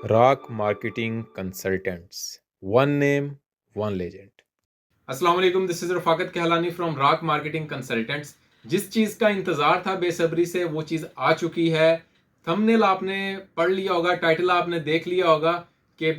Rock marketing consultants, one name one legend. अस्सलाम वालेकुम, this is Rafaqat Kahlani from rock marketing consultants. जिस चीज़ का इंतज़ार था बेसब्री से वो चीज़ आ चुकी है। थंबनेल आपने पढ़ लिया होगा, टाइटल आपने देख लिया होगा कि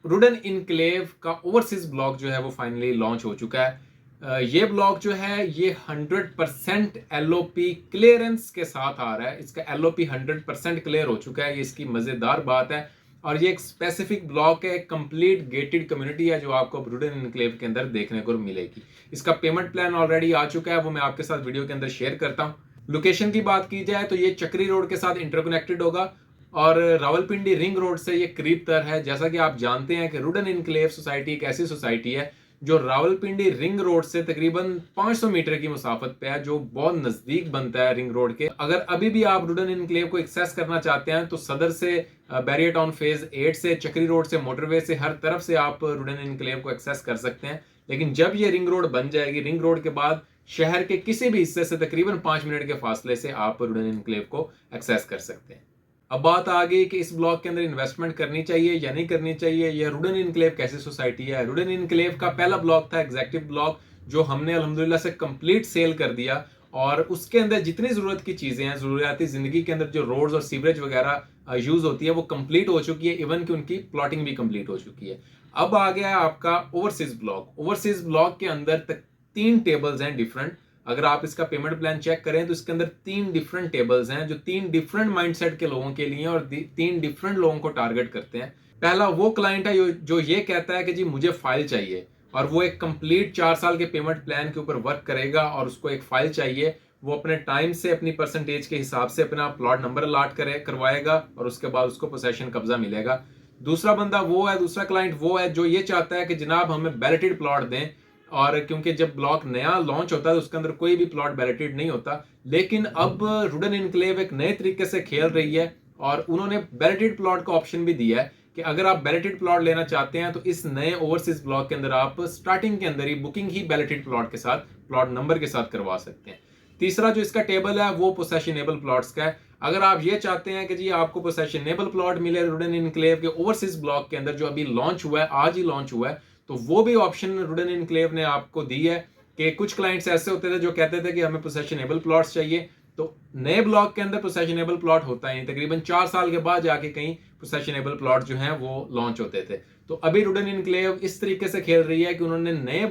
रुडन इनक्लेव का ओवरसीज ब्लॉग जो है वो फाइनली लॉन्च हो चुका है। ये ब्लॉग जो है ये 100% एलओपी क्लियरेंस के साथ आ रहा है। इसका एलओपी 100% क्लियर हो चुका है, ये इसकी मज़ेदार बात है। और ये एक स्पेसिफिक ब्लॉक है, कंप्लीट गेटेड कम्युनिटी है जो आपको रुडन इनक्लेव के अंदर देखने को मिलेगी। इसका पेमेंट प्लान ऑलरेडी आ चुका है, वो मैं आपके साथ वीडियो के अंदर शेयर करता हूँ। लोकेशन की बात की जाए तो ये चक्री रोड के साथ इंटरकनेक्टेड होगा और रावलपिंडी रिंग रोड से ये करीब तर है। जैसा कि आप जानते हैं कि रुडन इनक्लेव सोसाइटी एक ऐसी सोसाइटी है जो रावलपिंडी रिंग रोड से तकरीबन 500 मीटर की मुसाफत पे है, जो बहुत नजदीक बनता है रिंग रोड के। अगर अभी भी आप रुडन इनक्लेव को एक्सेस करना चाहते हैं तो सदर से बैरियर टाउन फेज 8 से चक्री रोड से मोटरवे से हर तरफ से आप रुडन इनक्लेव को एक्सेस कर सकते हैं। लेकिन जब ये रिंग रोड बन जाएगी, रिंग रोड के बाद शहर के किसी भी हिस्से से तकरीबन 5 मिनट के फासले से आप रुडन इनक्लेव को एक्सेस कर सकते हैं। अब बात आ गई कि इस ब्लॉक के अंदर इन्वेस्टमेंट करनी चाहिए या नहीं करनी चाहिए। यह रुडन इनक्लेव कैसी सोसाइटी है। रुडन इनक्लेव का पहला ब्लॉक था एग्जेक्टिव ब्लॉक, जो हमने अल्हम्दुलिल्लाह से कंप्लीट सेल कर दिया। और उसके अंदर जितनी जरूरत की चीजें हैं, जरूरियाती जिंदगी के अंदर जो रोड्स और सीवरेज वगैरह यूज होती है वो कंप्लीट हो चुकी है। इवन कि उनकी प्लॉटिंग भी कंप्लीट हो चुकी है। अब आ गया है आपका ओवरसीज ब्लॉक। ओवरसीज ब्लॉक के अंदर तक 3 टेबल्स हैं डिफरेंट। अगर आप इसका पेमेंट प्लान चेक करें तो इसके अंदर 3 डिफरेंट टेबल्स हैं जो 3 डिफरेंट माइंडसेट के लोगों के लिए और 3 डिफरेंट लोगों को टारगेट करते हैं। पहला वो क्लाइंट है जो ये कहता है कि जी मुझे फाइल चाहिए, और वो एक कंप्लीट 4 साल के पेमेंट प्लान के ऊपर वर्क करेगा और उसको एक फाइल चाहिए। वो अपने टाइम से अपनी परसेंटेज के हिसाब से अपना प्लॉट नंबर अलाट करवाएगा और उसके बाद उसको पोसेशन कब्जा मिलेगा। दूसरा बंदा वो है, दूसरा क्लाइंट वो है जो ये चाहता है कि जनाब हमें बैलेटेड प्लॉट दें। और क्योंकि जब ब्लॉक नया लॉन्च होता है तो उसके अंदर कोई भी प्लॉट बैलेटेड नहीं होता। लेकिन अब रुडन इनक्लेव एक नए तरीके से खेल रही है और उन्होंने बैलेटेड प्लॉट का ऑप्शन भी दिया है कि अगर आप बैलेटेड प्लॉट लेना चाहते हैं तो इस नए ओवरसीज ब्लॉक के अंदर आप स्टार्टिंग के अंदर ही बुकिंग ही बैलेटेड प्लॉट के साथ, प्लॉट नंबर के साथ करवा सकते हैं। तीसरा जो इसका टेबल है वो पोसेशनेबल प्लॉट्स का है। अगर आप ये चाहते हैं कि जी आपको पोसेशनेबल प्लॉट मिले रुडन इनक्लेव के ओवरसीज ब्लॉक के अंदर जो अभी लॉन्च हुआ है, आज ही लॉन्च हुआ है, तो वो भी ऑप्शन रुडन इनक्लेव ने आपको दी है। कि कुछ क्लाइंट्स ऐसे होते थे जो कहते थे कि हमें पोसेशनेबल प्लॉट्स चाहिए, तो नए ब्लॉक के अंदर पोसेशनेबल प्लॉट होता है तकरीबन 4 साल के बाद जाके कहीं पोसेशनेबल प्लॉट जो हैं वो लॉन्च होते थे। तो अभी रुडन इनक्लेव इस तरीके से खेल रही है कि उन्होंने नए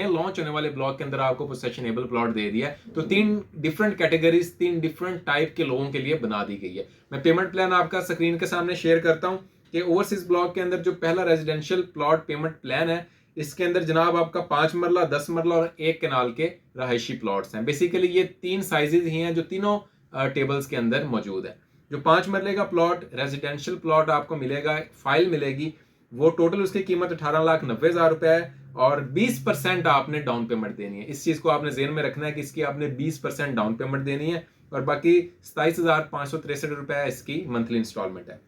लॉन्च होने वाले ब्लॉक के अंदर आपको पोसेशनेबल प्लॉट दे दिया है। तो 3 डिफरेंट कैटेगरीज, 3 डिफरेंट टाइप के लोगों के लिए बना दी गई है। मैं पेमेंट प्लान आपका स्क्रीन के सामने शेयर करता हूं कि ओवरसीज ब्लॉक के अंदर जो पहला रेजिडेंशियल प्लॉट पेमेंट प्लान है, इसके अंदर जनाब आपका 5 मरला, 10 मरला और 1 कनाल के रहायशी प्लॉट्स हैं। बेसिकली ये 3 साइजेज ही हैं जो तीनों टेबल्स के अंदर मौजूद है। जो 5 मरले का प्लॉट रेजिडेंशियल प्लॉट आपको मिलेगा, फाइल मिलेगी, वो टोटल उसकी कीमत 18,90,000 रुपए है और 20% आपने डाउन पेमेंट देनी है। इस चीज को आपने जेहन में रखना है कि इसकी आपने 20% डाउन पेमेंट देनी है और बाकी 27,563 रुपए इसकी मंथली इंस्टॉलमेंट है।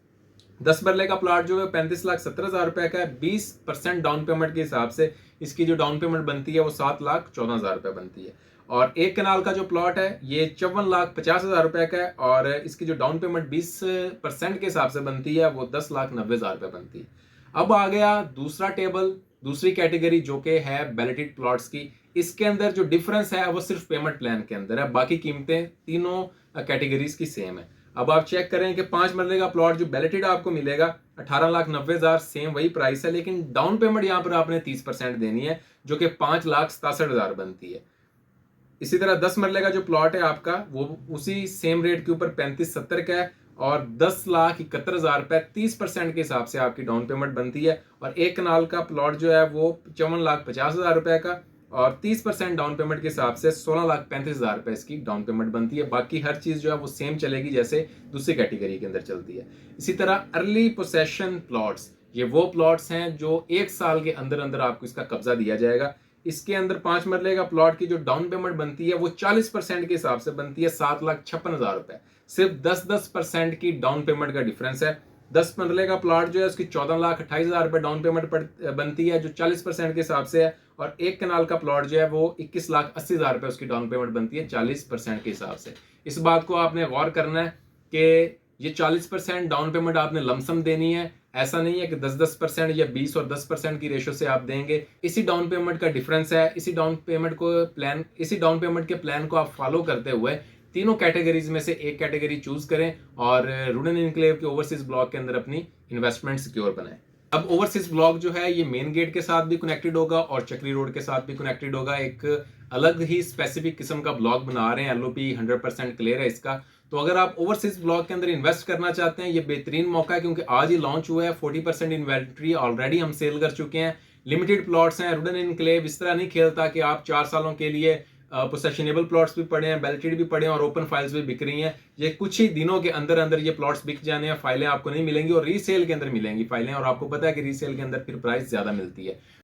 10 मरले का प्लॉट जो है 35,70,000 रुपए का है। 20% डाउन पेमेंट के हिसाब से इसकी जो डाउन पेमेंट बनती है वो 7,14,000 रुपए बनती है। और 1 कनाल का जो प्लॉट है ये 54,50,000 रुपए का है और इसकी जो डाउन पेमेंट 20% के हिसाब से बनती है वो 10,90,000 रुपए बनती है। अब आ गया दूसरा टेबल, दूसरी कैटेगरी जो कि है बैलेटेड प्लॉट्स की। इसके अंदर जो डिफरेंस है वो सिर्फ पेमेंट प्लान के अंदर है, बाकी कीमतें तीनों कैटेगरीज की सेम है। अब आप चेक करें कि 5 मरले का प्लॉट जो बैलेटेड आपको मिलेगा 18,90,000, सेम वही प्राइस है, लेकिन डाउन पेमेंट यहां पर आपने 30% देनी है जो कि 5,67,000 बनती है। इसी तरह 10 मरले का जो प्लॉट है आपका वो उसी सेम रेट के ऊपर 35,70 का है और 10,71,000 रुपए 30% के हिसाब से आपकी डाउन पेमेंट बनती है। और 1 कनाल का प्लॉट जो है वो 54,50,000 रुपए का और 30% डाउन पेमेंट के हिसाब से 16,35,000 रुपए इसकी डाउन पेमेंट बनती है। बाकी हर चीज जो है वो सेम चलेगी जैसे दूसरी कैटेगरी के अंदर चलती है। इसी तरह अर्ली पोसेशन प्लॉट्स, ये वो प्लॉट्स हैं जो 1 साल के अंदर अंदर आपको इसका कब्जा दिया जाएगा। इसके अंदर 5 मरले का प्लॉट की जो डाउन पेमेंट बनती है वो 40% के हिसाब से बनती है 7,56,000 रुपए। सिर्फ 10% की डाउन पेमेंट का डिफरेंस है। 10 मरले का प्लॉट जो है उसकी 14,28,000 रुपए डाउन पेमेंट बनती है जो 40% के हिसाब से है। और 1 कनाल का प्लॉट जो है वो 21,80,000 रुपए उसकी डाउन पेमेंट बनती है 40% के हिसाब से। इस बात को आपने गौर करना है कि ये 40% डाउन पेमेंट आपने लमसम देनी है। ऐसा नहीं है कि 10-10% या 20 और 10% की रेशो से आप देंगे। इसी डाउन पेमेंट का डिफरेंस है। इसी डाउन पेमेंट के प्लान को आप फॉलो करते हुए तीनों कैटेगरीज में से एक कैटेगरी चूज करें और रुडन एन्क्लेव के ओवरसीज ब्लॉक के अंदर अपनी इन्वेस्टमेंट सिक्योर बनाएं। अब ओवरसीज ब्लॉक जो है ये मेन गेट के साथ भी कनेक्टेड होगा और चक्री रोड के साथ भी कनेक्टेड होगा। एक अलग ही स्पेसिफिक किस्म का ब्लॉक बना रहे हैं। एलओपी 100% क्लियर है इसका। तो अगर आप ओवरसीज ब्लॉक के अंदर इन्वेस्ट करना चाहते हैं, ये बेहतरीन मौका है क्योंकि आज ही लॉन्च हुआ है। 40% इन्वेंट्री ऑलरेडी हम सेल कर चुके हैं। लिमिटेड प्लॉट्स हैं। रुडन एन्क्लेव इस तरह नहीं खेलता कि आप 4 सालों के लिए पोसेशनेबल प्लॉट्स भी पड़े हैं, बैलेटेड भी पड़े हैं और ओपन फाइल्स भी बिक रही हैं। ये कुछ ही दिनों के अंदर अंदर ये प्लॉट्स बिक जाने हैं। फाइलें आपको नहीं मिलेंगी और रीसेल के अंदर मिलेंगी फाइलें, और आपको पता है कि रीसेल के अंदर फिर प्राइस ज्यादा मिलती है।